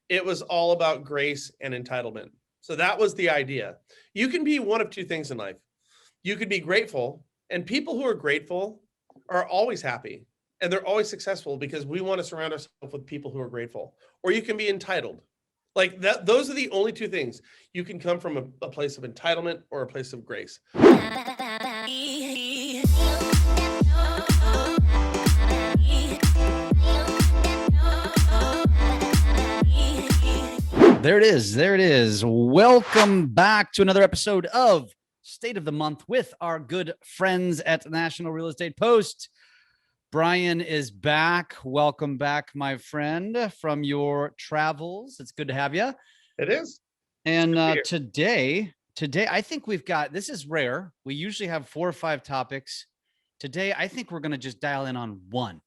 It was all about grace and entitlement. So that was the idea. You can be one of two things in life. You could be grateful, and people who are grateful are always happy and they're always successful because we want to surround ourselves with people who are grateful. Or you can be entitled. Like that, those are the only two things. You can come from a place of entitlement or a place of grace. There it is. There it is. Welcome back to another episode of State of the Month with our good friends at National Real Estate Post. Brian is back. Welcome back, my friend, from your travels. It's good to have you. It is. And today, I think we've got, this is rare. We usually have 4 or 5 topics. Today, I think we're going to just dial in on one.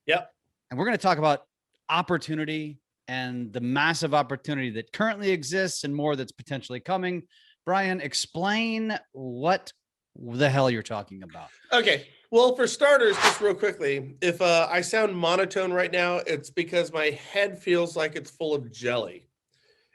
Yep. And we're going to talk about opportunity and the massive opportunity that currently exists and more that's potentially coming. Brian, explain what the hell you're talking about. Okay. Well, for starters, just real quickly, if I sound monotone right now, it's because my head feels like it's full of jelly.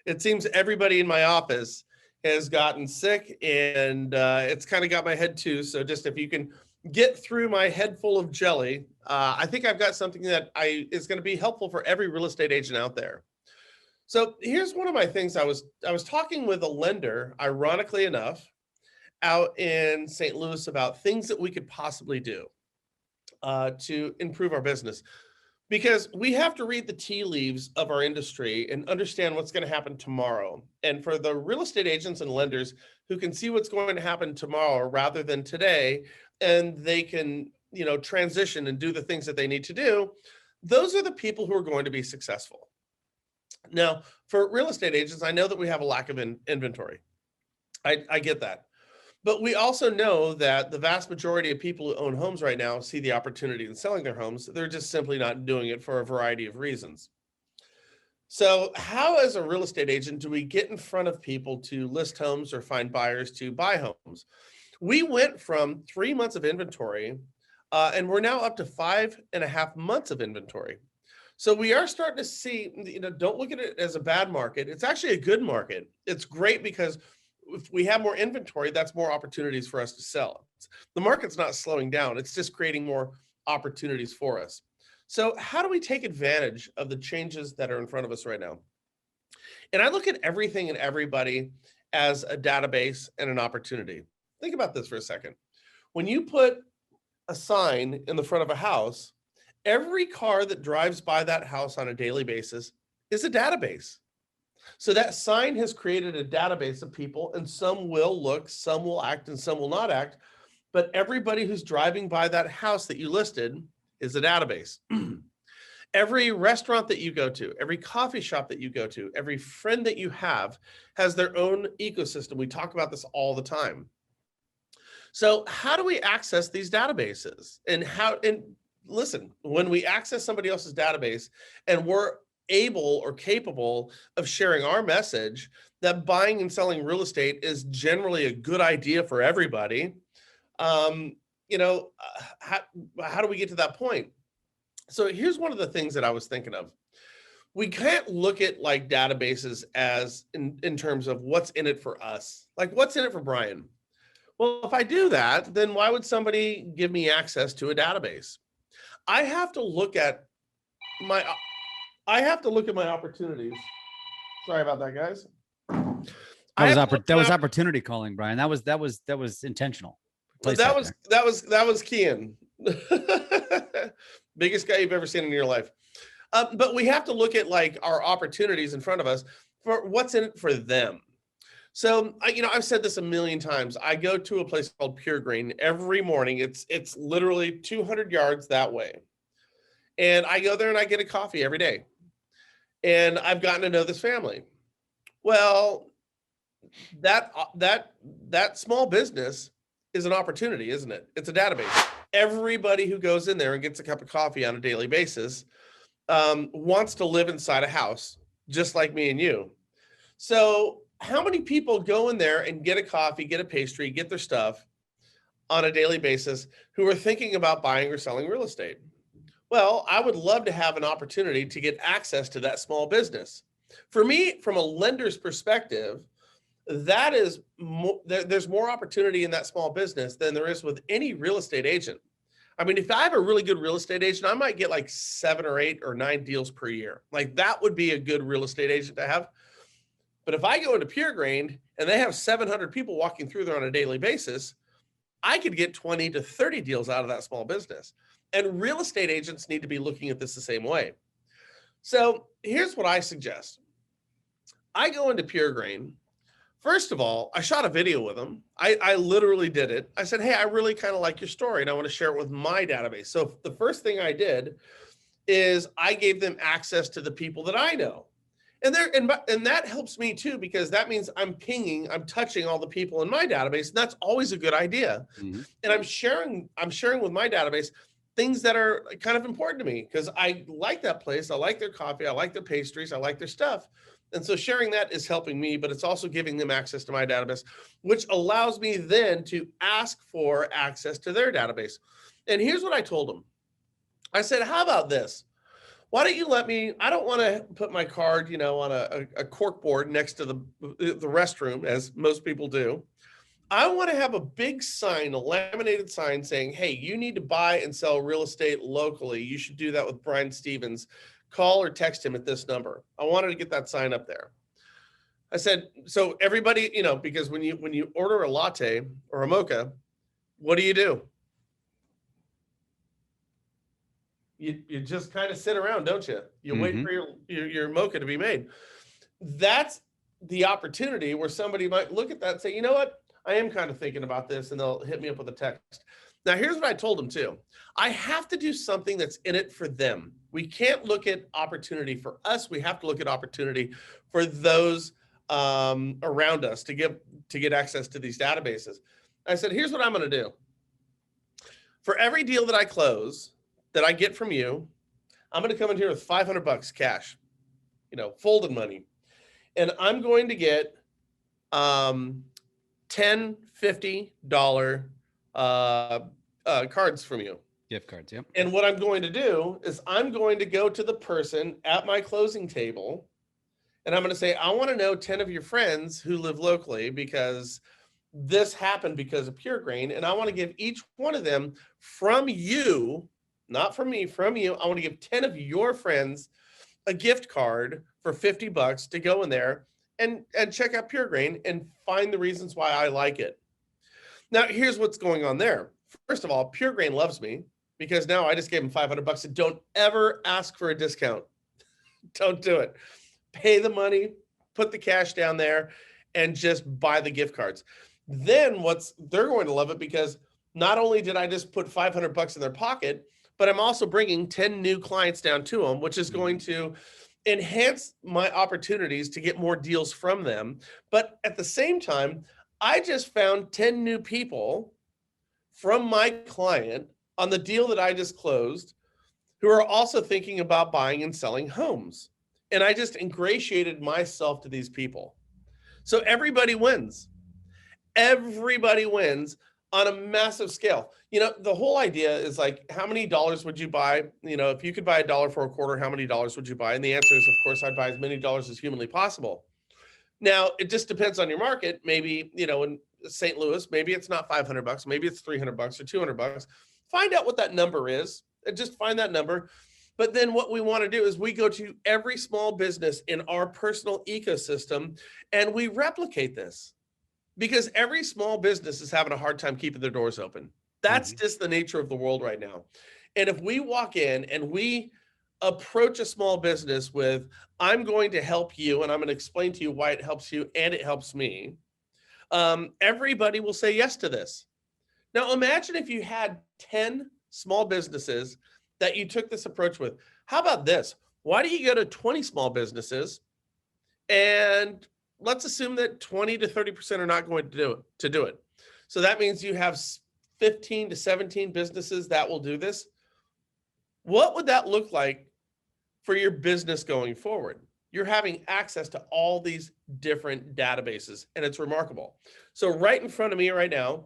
It seems everybody in my office has gotten sick, and it's kind of got my head too. So just if you can get through my head full of jelly, I think I've got something that is going to be helpful for every real estate agent out there. So here's one of my things. I was talking with a lender, ironically enough, out in St. Louis about things that we could possibly do to improve our business. Because we have to read the tea leaves of our industry and understand what's going to happen tomorrow. And for the real estate agents and lenders who can see what's going to happen tomorrow rather than today, and they can, transition and do the things that they need to do, those are the people who are going to be successful. Now, for real estate agents, I know that we have a lack of inventory. I get that. But we also know that the vast majority of people who own homes right now see the opportunity in selling their homes. They're just simply not doing it for a variety of reasons. So how, as a real estate agent, do we get in front of people to list homes or find buyers to buy homes? We went from 3 months of inventory, and we're now up to 5.5 months of inventory. So we are starting to see, don't look at it as a bad market. It's actually a good market. It's great because if we have more inventory, that's more opportunities for us to sell. The market's not slowing down. It's just creating more opportunities for us. So how do we take advantage of the changes that are in front of us right now? And I look at everything and everybody as a database and an opportunity. Think about this for a second. When you put a sign in the front of a house, every car that drives by that house on a daily basis is a database. So that sign has created a database of people, and some will look, some will act, and some will not act. But everybody who's driving by that house that you listed is a database. Every restaurant that you go to, every coffee shop that you go to, every friend that you have has their own ecosystem. We talk about this all the time. So how do we access these databases? And listen, when we access somebody else's database and we're able or capable of sharing our message that buying and selling real estate is generally a good idea for everybody, how do we get to that point? So here's one of the things that I was thinking of. We can't look at like databases as in terms of what's in it for us. Like, what's in it for Brian? Well, if I do that, then why would somebody give me access to a database? I have to look at my opportunities. Sorry about that, guys. That was opportunity calling, Brian. That was intentional. That was Kian. Biggest guy you've ever seen in your life. But we have to look at like our opportunities in front of us for what's in it for them. So, I've said this a million times. I go to a place called Pure Green every morning. It's literally 200 yards that way. And I go there and I get a coffee every day. And I've gotten to know this family. Well, that small business is an opportunity, isn't it? It's a database. Everybody who goes in there and gets a cup of coffee on a daily basis wants to live inside a house, just like me and you. So how many people go in there and get a coffee, get a pastry, get their stuff on a daily basis who are thinking about buying or selling real estate? Well, I would love to have an opportunity to get access to that small business. For me, from a lender's perspective, that is there's more opportunity in that small business than there is with any real estate agent. I mean, if I have a really good real estate agent, I might get like 7 or 8 or 9 deals per year. Like that would be a good real estate agent to have. But if I go into Pure Grain and they have 700 people walking through there on a daily basis, I could get 20 to 30 deals out of that small business. And real estate agents need to be looking at this the same way. So here's what I suggest. I go into Pure Grain. First of all, I shot a video with them. I literally did it. I said, hey, I really kind of like your story and I want to share it with my database. So the first thing I did is I gave them access to the people that I know. And that helps me too, because that means I'm touching all the people in my database. And that's always a good idea. Mm-hmm. And I'm sharing with my database things that are kind of important to me because I like that place. I like their coffee. I like their pastries. I like their stuff. And so sharing that is helping me, but it's also giving them access to my database, which allows me then to ask for access to their database. And here's what I told them. I said, how about this? Why don't you let me, I don't want to put my card, on a cork board next to the restroom, as most people do. I want to have a big sign, a laminated sign saying, hey, you need to buy and sell real estate locally. You should do that with Brian Stevens. Call or text him at this number. I wanted to get that sign up there. I said, so everybody, because when you order a latte or a mocha, what do? You just kind of sit around, don't you? You wait for your mocha to be made. That's the opportunity where somebody might look at that and say, you know what? I am kind of thinking about this, and they'll hit me up with a text. Now, here's what I told them too. I have to do something that's in it for them. We can't look at opportunity for us. We have to look at opportunity for those around us to get access to these databases. I said, here's what I'm going to do. For every deal that I close, that I get from you, I'm going to come in here with $500 cash, folded money. And I'm going to get $10, $50 cards from you. Gift cards, yep. And what I'm going to do is I'm going to go to the person at my closing table and I'm going to say, I want to know 10 of your friends who live locally because this happened because of Pure Grain. And I want to give each one of them from you, not from me, from you. I want to give 10 of your friends a gift card for $50 to go in there and check out Pure Grain and find the reasons why I like it. Now, here's what's going on there. First of all, Pure Grain loves me because now I just gave them $500 and don't ever ask for a discount. Don't do it. Pay the money, put the cash down there, and just buy the gift cards. Then they're going to love it because not only did I just put $500 in their pocket, but I'm also bringing 10 new clients down to them, which is going to enhance my opportunities to get more deals from them. But at the same time, I just found 10 new people from my client on the deal that I just closed who are also thinking about buying and selling homes. And I just ingratiated myself to these people. So everybody wins. Everybody wins on a massive scale. The whole idea is like, how many dollars would you buy? If you could buy $1 for a quarter, how many dollars would you buy? And the answer is, of course, I'd buy as many dollars as humanly possible. Now, it just depends on your market. Maybe, in St. Louis, maybe it's not $500, maybe it's $300 or $200. Find out what that number is and just find that number. But then what we want to do is we go to every small business in our personal ecosystem and we replicate this because every small business is having a hard time keeping their doors open. That's just the nature of the world right now. And if we walk in and we approach a small business with, I'm going to help you and I'm going to explain to you why it helps you and it helps me, everybody will say yes to this. Now, imagine if you had 10 small businesses that you took this approach with. How about this? Why do you go to 20 small businesses and let's assume that 20 to 30% are not going to do it. So that means you have 15 to 17 businesses that will do this. What would that look like for your business going forward? You're having access to all these different databases, and it's remarkable. So right in front of me right now,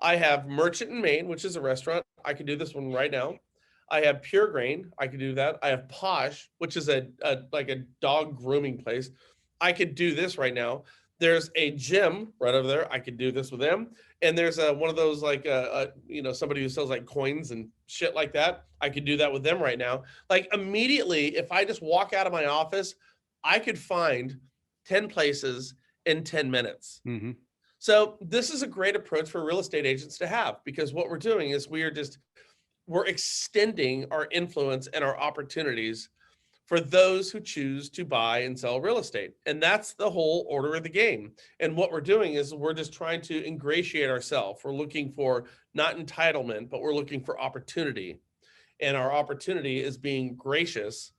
I have Merchant in Maine, which is a restaurant. I can do this one right now. I have Pure Grain. I could do that. I have Posh, which is a like a dog grooming place. I could do this right now. There's a gym right over there. I could do this with them. And there's one of those like somebody who sells like coins and shit like that. I could do that with them right now. Like immediately, if I just walk out of my office, I could find 10 places in 10 minutes. Mm-hmm. So this is a great approach for real estate agents to have, because what we're doing is we're extending our influence and our opportunities for those who choose to buy and sell real estate. And that's the whole order of the game. And what we're doing is we're just trying to ingratiate ourselves. We're looking for not entitlement, but we're looking for opportunity. And our opportunity is being gracious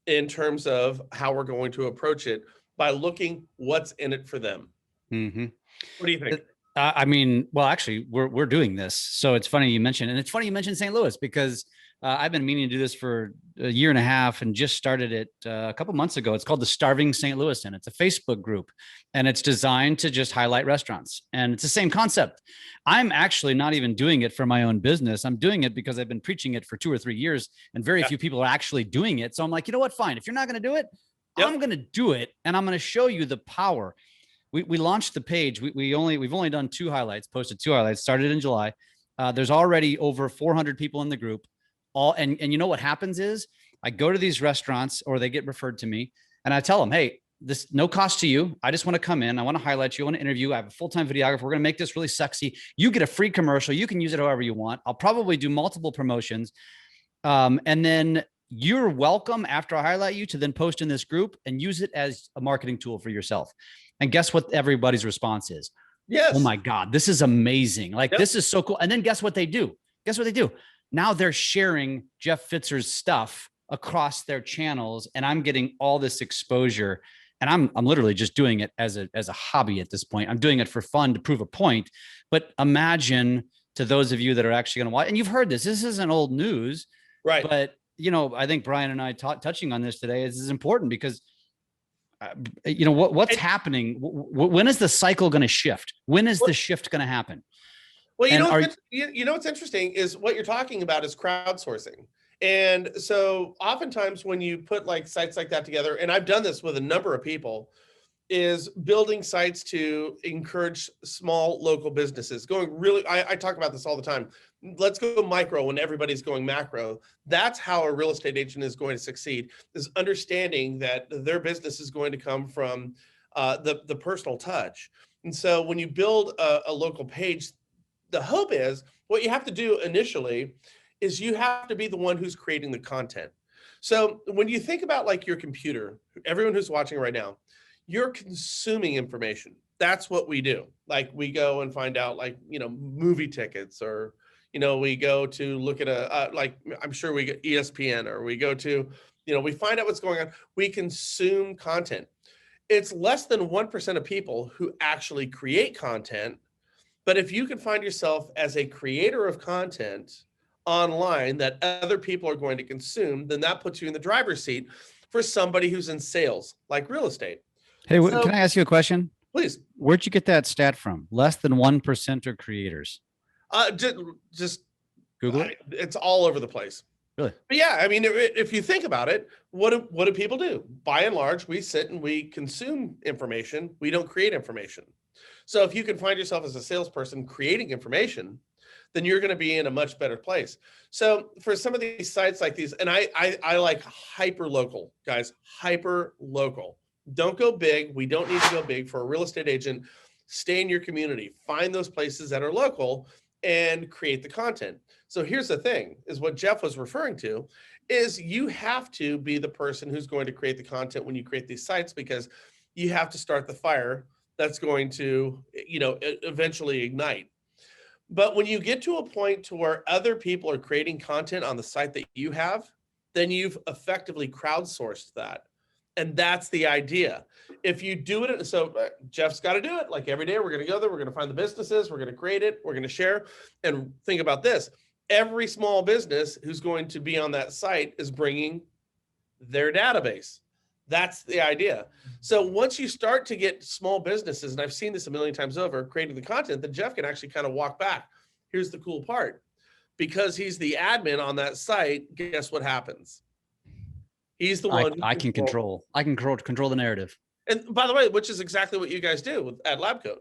in terms of how we're going to approach it by looking what's in it for them. Mm-hmm. What do you think? I mean, well, actually, we're doing this. So it's funny you mentioned, and it's funny you mentioned St. Louis, because I've been meaning to do this for a year and a half and just started it a couple months ago. It's called the Starving St. Louisan. It's a Facebook group, and it's designed to just highlight restaurants. And it's the same concept. I'm actually not even doing it for my own business. I'm doing it because I've been preaching it for 2 or 3 years, and very few people are actually doing it. So I'm like, you know what? Fine. If you're not going to do it, I'm going to do it, and I'm going to show you the power. We launched the page. We've only done 2 highlights, posted 2 highlights, started in July. There's already over 400 people in the group. And you know what happens is I go to these restaurants, or they get referred to me, and I tell them, hey, this no cost to you. I just want to come in. I want to highlight you. I want to interview. I have a full-time videographer. We're going to make this really sexy. You get a free commercial. You can use it however you want. I'll probably do multiple promotions. And then you're welcome, after I highlight you, to then post in this group and use it as a marketing tool for yourself. And guess what everybody's response is? Yes. Oh my God, this is amazing. Like, this is so cool. And then guess what they do? Now they're sharing Jeff Pfitzer's stuff across their channels, and I'm getting all this exposure. And I'm literally just doing it as a hobby at this point. I'm doing it for fun to prove a point. But imagine, to those of you that are actually going to watch, and you've heard this isn't old news, right? But I think Brian and I touching on this today is important, because what's happening? When is the cycle going to shift? When is the shift going to happen? Well, what's interesting is what you're talking about is crowdsourcing. And so oftentimes when you put like sites like that together, and I've done this with a number of people, is building sites to encourage small local businesses I talk about this all the time. Let's go micro when everybody's going macro. That's how a real estate agent is going to succeed, is understanding that their business is going to come from the personal touch. And so when you build a local page, the hope is what you have to do initially is you have to be the one who's creating the content. So when you think about like your computer, everyone who's watching right now, you're consuming information. That's what we do. Like we go and find out like, movie tickets, or, we go to look at I'm sure we get ESPN, or we go to, we find out what's going on. We consume content. It's less than 1% of people who actually create content. But if you can find yourself as a creator of content online that other people are going to consume, then that puts you in the driver's seat for somebody who's in sales, like real estate. Hey, can I ask you a question? Please. Where'd you get that stat from? Less than 1% are creators. Just Google it. It's all over the place. Really? But yeah, I mean, if you think about it, what do people do? By and large, we sit and we consume information. We don't create information. So if you can find yourself as a salesperson creating information, then you're going to be in a much better place. So for some of these sites like these, and I like hyper local, guys, hyper local. Don't go big. We don't need to go big for a real estate agent. Stay in your community. Find those places that are local and create the content. So here's the thing, is what Jeff was referring to, is you have to be the person who's going to create the content when you create these sites, because you have to start the fire that's going to, eventually ignite. But when you get to a point to where other people are creating content on the site that you have, then you've effectively crowdsourced that. And that's the idea. If you do it, so Jeff's got to do it. Like every day, we're going to go there. We're going to find the businesses. We're going to create it. We're going to share. And think about this. Every small business who's going to be on that site is bringing their database. That's the idea. So once you start to get small businesses, and I've seen this a million times over, creating the content, then Jeff can actually kind of walk back. Here's the cool part. because he's the admin on that site, guess what happens? He's the one I can control the narrative. And by the way, which is exactly what you guys do at LabCoat.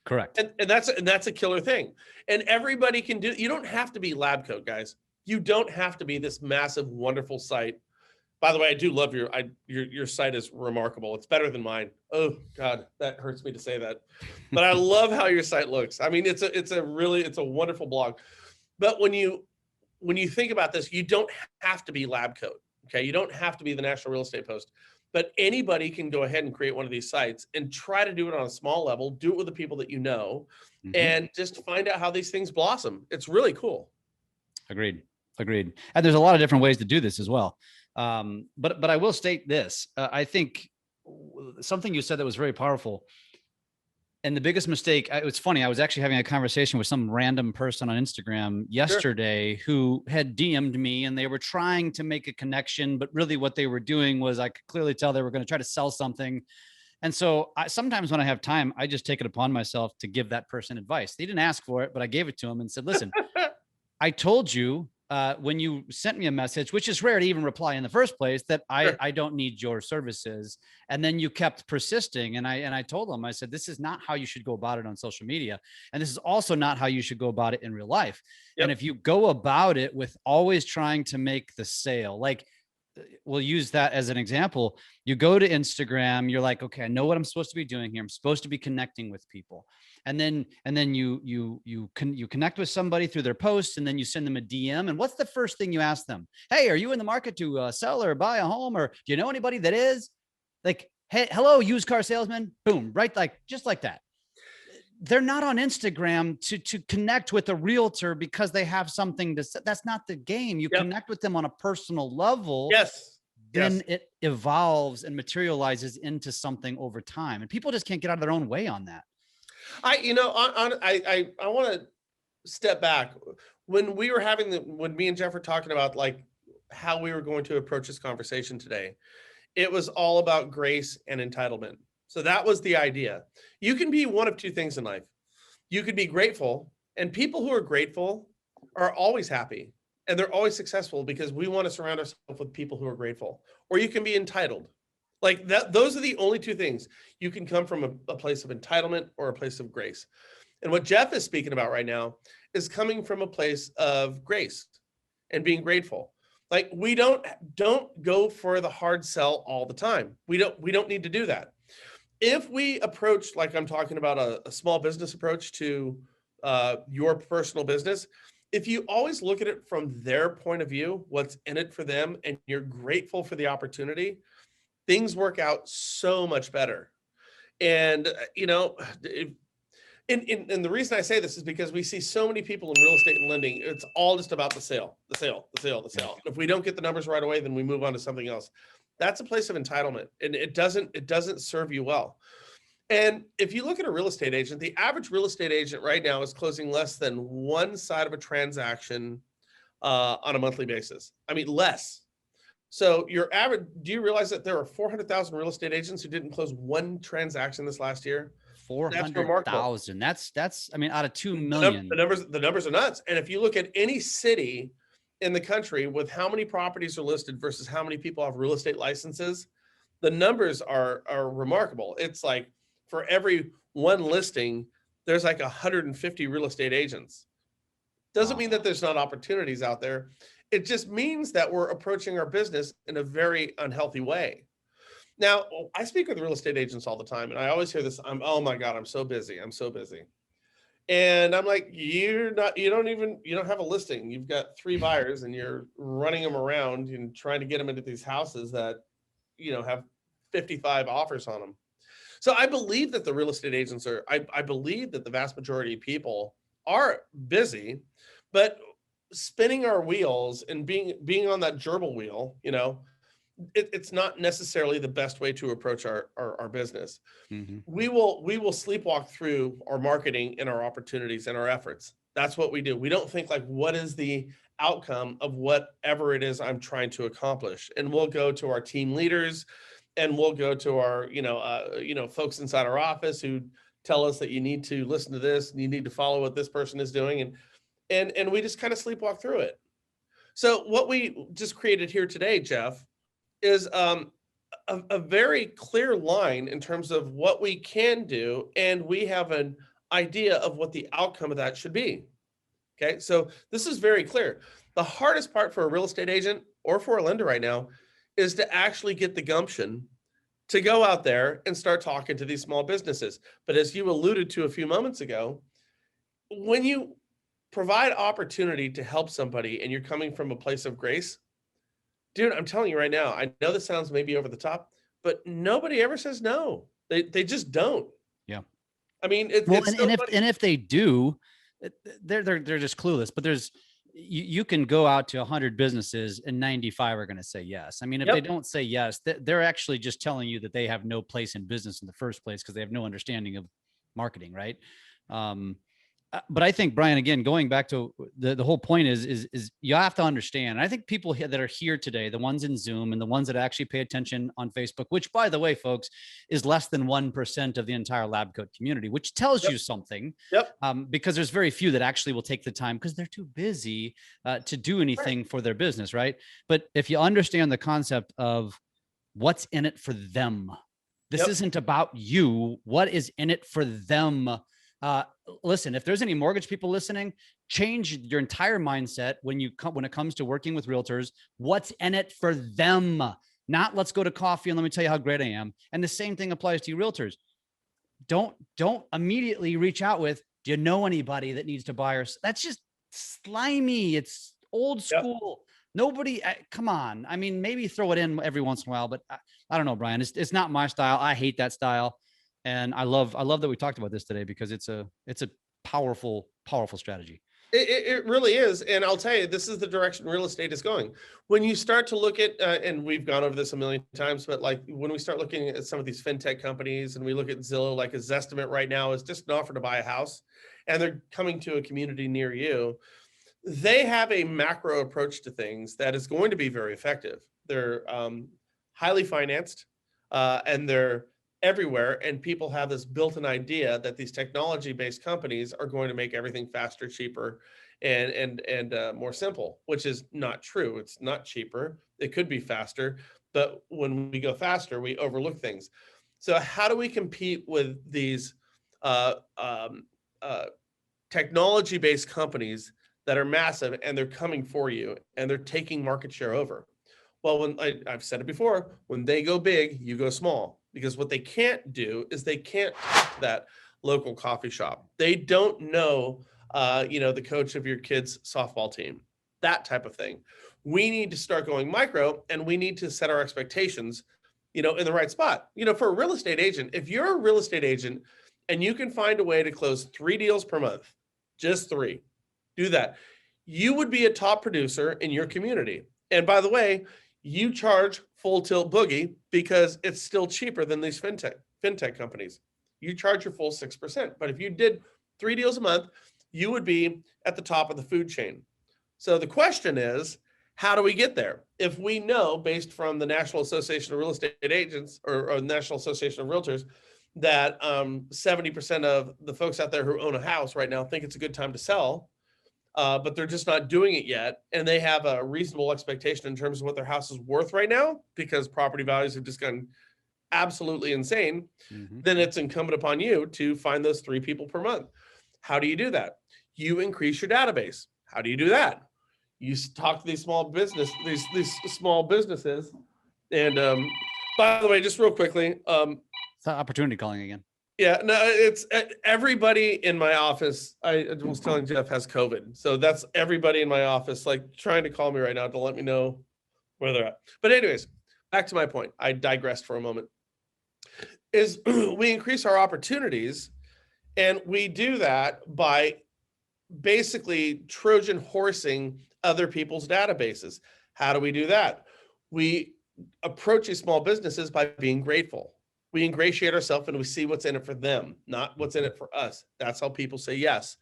Correct. And that's a killer thing. And everybody can do. You don't have to be LabCoat, guys. You don't have to be this massive, wonderful site. By the way, I do love your site is remarkable. It's better than mine. Oh God, that hurts me to say that, but I love how your site looks. I mean, it's a wonderful blog. But when you think about this, you don't have to be LabCoat. Okay, you don't have to be the National Real Estate Post, but anybody can go ahead and create one of these sites and try to do it on a small level. Do it with the people that you know, and just find out how these things blossom. It's really cool. Agreed. And there's a lot of different ways to do this as well. But I will state this. I think something you said that was very powerful. And the biggest mistake, it's funny, I was actually having a conversation with some random person on Instagram yesterday who had DM'd me, and they were trying to make a connection, but really what they were doing was, I could clearly tell they were going to try to sell something. And so sometimes when I have time, I just take it upon myself to give that person advice. They didn't ask for it, but I gave it to them and said, listen, I told you when you sent me a message, which is rare to even reply in the first place, that I don't need your services. And then you kept persisting. And I told them, I said, this is not how you should go about it on social media. And this is also not how you should go about it in real life. Yep. And if you go about it with always trying to make the sale, like we'll use that as an example. You go to Instagram, you're like, okay, I know what I'm supposed to be doing here. I'm supposed to be connecting with people. And then you connect with somebody through their posts, and then you send them a DM. And what's the first thing you ask them? Hey, are you in the market to sell or buy a home? Or do you know anybody that is? Like, hey, hello, used car salesman. Boom, right? Like, just like that. They're not on Instagram to connect with a realtor because they have something to say. That's not the game. You connect with them on a personal level. Yes. Then it evolves and materializes into something over time. And people just can't get out of their own way on that. I want to step back. When we were when me and Jeff were talking about like how we were going to approach this conversation today, it was all about grace and entitlement. So that was the idea. You can be one of two things in life. You could be grateful, and people who are grateful are always happy and they're always successful because we want to surround ourselves with people who are grateful. Or you can be entitled. Like that, those are the only two things. You can come from a place of entitlement or a place of grace. And what Jeff is speaking about right now is coming from a place of grace and being grateful. Like we don't go for the hard sell all the time. We don't need to do that. If we approach, like I'm talking about a small business approach to your personal business, if you always look at it from their point of view, what's in it for them, and you're grateful for the opportunity, things work out so much better. And, and the reason I say this is because we see so many people in real estate and lending, it's all just about the sale. If we don't get the numbers right away, then we move on to something else. That's a place of entitlement, and it doesn't serve you well. And if you look at a real estate agent, the average real estate agent right now is closing less than one side of a transaction on a monthly basis. I mean, less. So your average, do you realize that there are 400,000 real estate agents who didn't close one transaction this last year? 400,000. That's, I mean, out of 2 million. The numbers are nuts. And if you look at any city in the country with how many properties are listed versus how many people have real estate licenses, the numbers are remarkable. It's like for every one listing, there's like 150 real estate agents. Doesn't mean that there's not opportunities out there. It just means that we're approaching our business in a very unhealthy way. Now, I speak with real estate agents all the time, and I always hear this, oh my God, I'm so busy. And I'm like, you don't have a listing. You've got 3 buyers and you're running them around and trying to get them into these houses that, have 55 offers on them. So I believe that the real estate agents I believe that the vast majority of people are busy, but spinning our wheels and being on that gerbil wheel, it's not necessarily the best way to approach our business. Mm-hmm. We will sleepwalk through our marketing and our opportunities and our efforts. That's what we do. We don't think like, what is the outcome of whatever it is I'm trying to accomplish? And we'll go to our team leaders, and we'll go to our, folks inside our office who tell us that you need to listen to this and you need to follow what this person is doing. And and we just kind of sleepwalk through it. So what we just created here today, Jeff, is a very clear line in terms of what we can do, and we have an idea of what the outcome of that should be. Okay, so this is very clear. The hardest part for a real estate agent or for a lender right now is to actually get the gumption to go out there and start talking to these small businesses. But as you alluded to a few moments ago, when you provide opportunity to help somebody and you're coming from a place of grace, dude, I'm telling you right now, I know this sounds maybe over the top, but nobody ever says no. They just don't. Yeah. I mean, and if they do, they're just clueless. But you can go out to 100 businesses and 95 are going to say yes. I mean, if they don't say yes, they're actually just telling you that they have no place in business in the first place because they have no understanding of marketing, right? But I think, Brian, again, going back to the whole point is you have to understand. And I think people that are here today, the ones in Zoom and the ones that actually pay attention on Facebook, which, by the way, folks, is less than 1% of the entire LabCoat community, which tells you something. Because there's very few that actually will take the time because they're too busy to do anything for their business, right? But if you understand the concept of what's in it for them, this isn't about you. What is in it for them? Listen, if there's any mortgage people listening, change your entire mindset when it comes to working with realtors. What's in it for them? Not let's go to coffee and let me tell you how great I am. And the same thing applies to you realtors. Don't immediately reach out with, do you know anybody that needs to buy or? That's just slimy. It's old school. Nobody, come on. I mean, maybe throw it in every once in a while, but I don't know, Brian. It's not my style. I hate that style. And I love that we talked about this today because it's a powerful strategy. It really is. And I'll tell you, this is the direction real estate is going. When you start to look at, and we've gone over this a million times, but like when we start looking at some of these fintech companies and we look at Zillow, like a Zestimate right now is just an offer to buy a house and they're coming to a community near you. They have a macro approach to things that is going to be very effective. They're highly financed and they're everywhere, and people have this built-in idea that these technology-based companies are going to make everything faster, cheaper, and more simple, which is not true. It's not cheaper. It could be faster, but when we go faster, we overlook things. So how do we compete with these technology-based companies that are massive and they're coming for you and they're taking market share over? Well, when I've said it before, when they go big, you go small. Because what they can't do is they can't talk to that local coffee shop. They don't know, the coach of your kid's softball team, that type of thing. We need to start going micro, and we need to set our expectations, in the right spot. For a real estate agent, if you're a real estate agent and you can find a way to close 3 deals per month, just 3, do that. You would be a top producer in your community. And by the way, you charge full tilt boogie because it's still cheaper than these fintech companies. You charge your full 6%. But if you did 3 deals a month, you would be at the top of the food chain. So the question is, how do we get there? If we know, based from the National Association of Real Estate Agents or National Association of Realtors, that 70% of the folks out there who own a house right now think it's a good time to sell, but they're just not doing it yet. And they have a reasonable expectation in terms of what their house is worth right now because property values have just gone absolutely insane. Then it's incumbent upon you to find those 3 people per month. How do you do that? You increase your database. How do you do that? You talk to these small businesses. And by the way, just real quickly. It's opportunity calling again. Yeah, no, it's everybody in my office. I was telling Jeff has COVID. So that's everybody in my office, like trying to call me right now to let me know where they're at. But anyways, back to my point. I digressed for a moment. Is we increase our opportunities, and we do that by basically Trojan horsing other people's databases. How do we do that? We approach these small businesses by being grateful. We ingratiate ourselves and we see what's in it for them, not what's in it for us. That's how people say yes.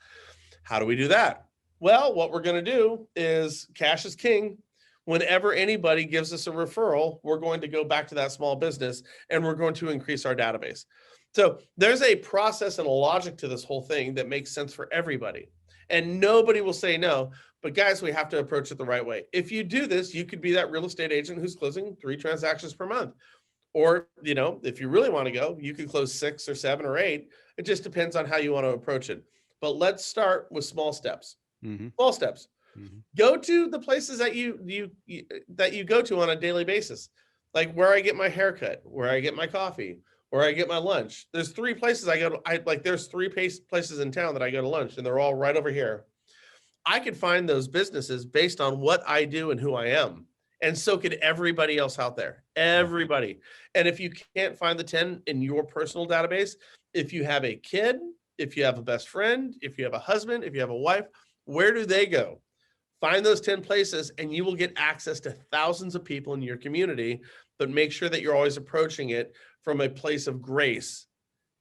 How do we do that? Well, what we're going to do is cash is king. Whenever anybody gives us a referral, we're going to go back to that small business and we're going to increase our database. So there's a process and a logic to this whole thing that makes sense for everybody. and nobody will say no. But guys, we have to approach it the right way. If you do this, you could be that real estate agent who's closing 3 transactions per month. Or, if you really want to go, you can close 6 or 7 or 8. It just depends on how you want to approach it. But let's start with small steps. Small steps. Go to the places that you go to on a daily basis, like where I get my haircut, where I get my coffee, where I get my lunch. There's 3 places I go to. There's 3 places in town that I go to lunch, and they're all right over here. I could find those businesses based on what I do and who I am. And so could everybody else out there, everybody. And if you can't find the 10 in your personal database, if you have a kid, if you have a best friend, if you have a husband, if you have a wife, where do they go? Find those 10 places and you will get access to thousands of people in your community, but make sure that you're always approaching it from a place of grace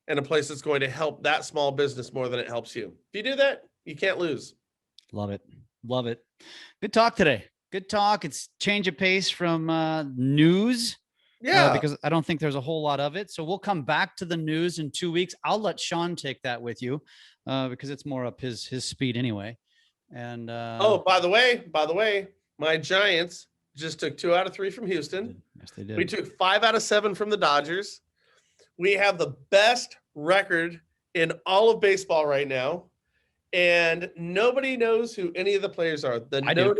and a place that's going to help that small business more than it helps you. If you do that, you can't lose. Love it. Love it. Good talk today. Good talk. It's change of pace from news. Yeah. Because I don't think there's a whole lot of it. So we'll come back to the news in 2 weeks. I'll let Sean take that with you because it's more up his speed anyway. And by the way, my Giants just took 2 out of 3 from Houston. Yes, they did. We took 5 out of 7 from the Dodgers. We have the best record in all of baseball right now. And nobody knows who any of the players are. I do.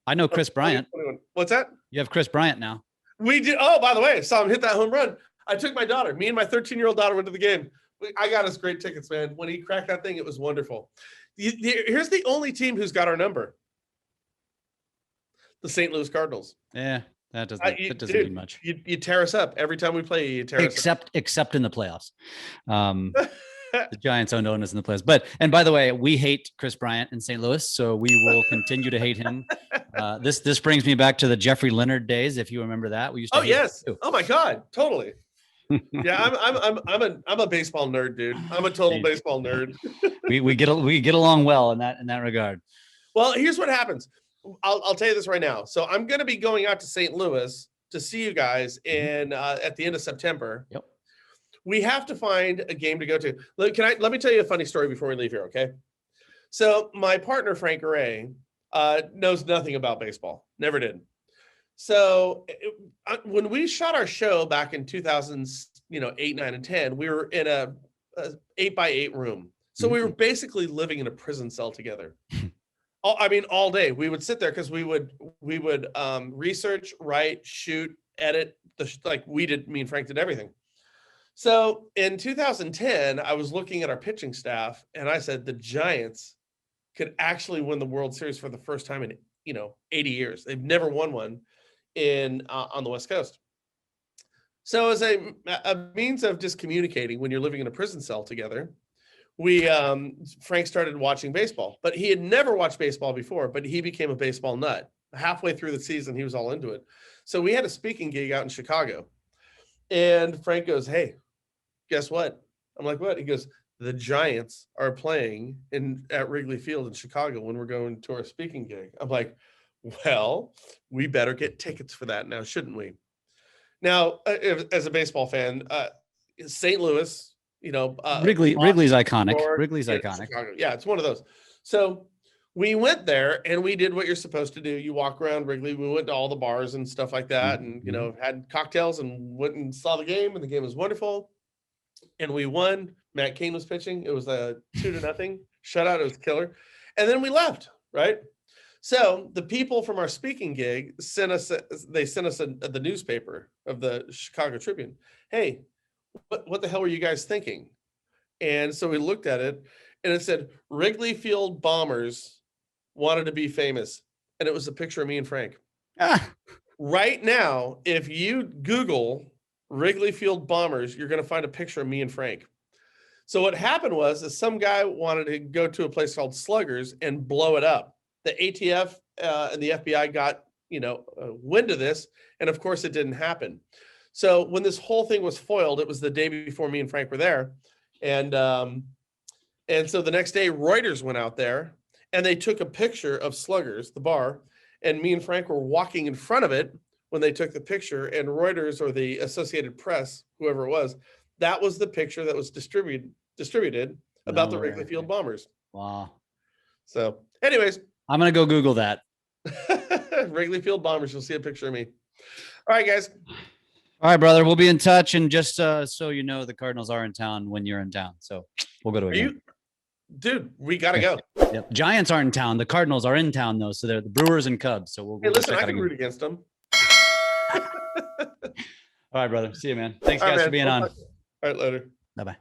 I know Chris Bryant. What's that? You have Chris Bryant now. We did. Oh, by the way, I saw him hit that home run. I took my daughter. Me and my 13-year-old daughter went to the game. I got us great tickets, man. When he cracked that thing, it was wonderful. Here's the only team who's got our number. The St. Louis Cardinals. Yeah, that doesn't mean much. You tear us up every time we play. You tear us up. Except in the playoffs. The Giants don't own us in the playoffs. And by the way, we hate Chris Bryant in St. Louis, so we will continue to hate him. This brings me back to the Jeffrey Leonard days, if you remember that. We used to. Oh yes. Oh my God, totally. Yeah, I'm a baseball nerd, dude. I'm a total baseball nerd. we get along well in that regard. Well, here's what happens. I'll tell you this right now. So I'm going to be going out to St. Louis to see you guys in at the end of September. Yep. We have to find a game to go to. Let me tell you a funny story before we leave here, okay? So my partner Frank Ray knows nothing about baseball. Never did. So when we shot our show back in 2008, 9, and 10, we were in a 8x8 room. So we were basically living in a prison cell together. All day. We would sit there because we would research, write, shoot, edit. Me and Frank did everything. So in 2010, I was looking at our pitching staff and I said, the Giants could actually win the World Series for the first time in, 80 years. They've never won one on the West Coast. So as a means of just communicating when you're living in a prison cell together, Frank started watching baseball, but he had never watched baseball before, but he became a baseball nut. Halfway through the season, he was all into it. So we had a speaking gig out in Chicago. And Frank goes, hey, guess what? I'm like, what? He goes, the Giants are playing at Wrigley Field in Chicago when we're going to our speaking gig. I'm like, well, we better get tickets for that now, shouldn't we? Now, as a baseball fan, St. Louis, Wrigley's iconic. Wrigley's iconic. Chicago. Yeah, it's one of those. So we went there and we did what you're supposed to do. You walk around Wrigley. We went to all the bars and stuff like that, and had cocktails and went and saw the game. And the game was wonderful, and we won. Matt Cain was pitching. It was a 2-0 shutout. It was killer. And then we left. Right. So the people from our speaking gig sent us the newspaper of the Chicago Tribune. Hey, what the hell were you guys thinking? And so we looked at it, and it said Wrigley Field Bombers wanted to be famous. And it was a picture of me and Frank. Right now, if you Google Wrigley Field Bombers, you're going to find a picture of me and Frank. So what happened was some guy wanted to go to a place called Sluggers and blow it up. The ATF and the FBI got, wind of this. And of course it didn't happen. So when this whole thing was foiled, it was the day before me and Frank were there. And so the next day, Reuters went out there and they took a picture of Sluggers, the bar, and me and Frank were walking in front of it when they took the picture, and Reuters or the Associated Press, whoever it was, that was the picture that was distributed about the Wrigley Field Bombers. Wow. So anyways, I'm going to go Google that. Wrigley Field Bombers. You'll see a picture of me. All right, guys. All right, brother. We'll be in touch. And just so you know, the Cardinals are in town when you're in town. So we'll go to a game. Dude, we got to go. Yep. Giants aren't in town. The Cardinals are in town, though. So they're the Brewers and Cubs. So we'll listen, I can root against them. All right, brother. See you, man. Thanks, guys, for being on. All right, later. Bye-bye.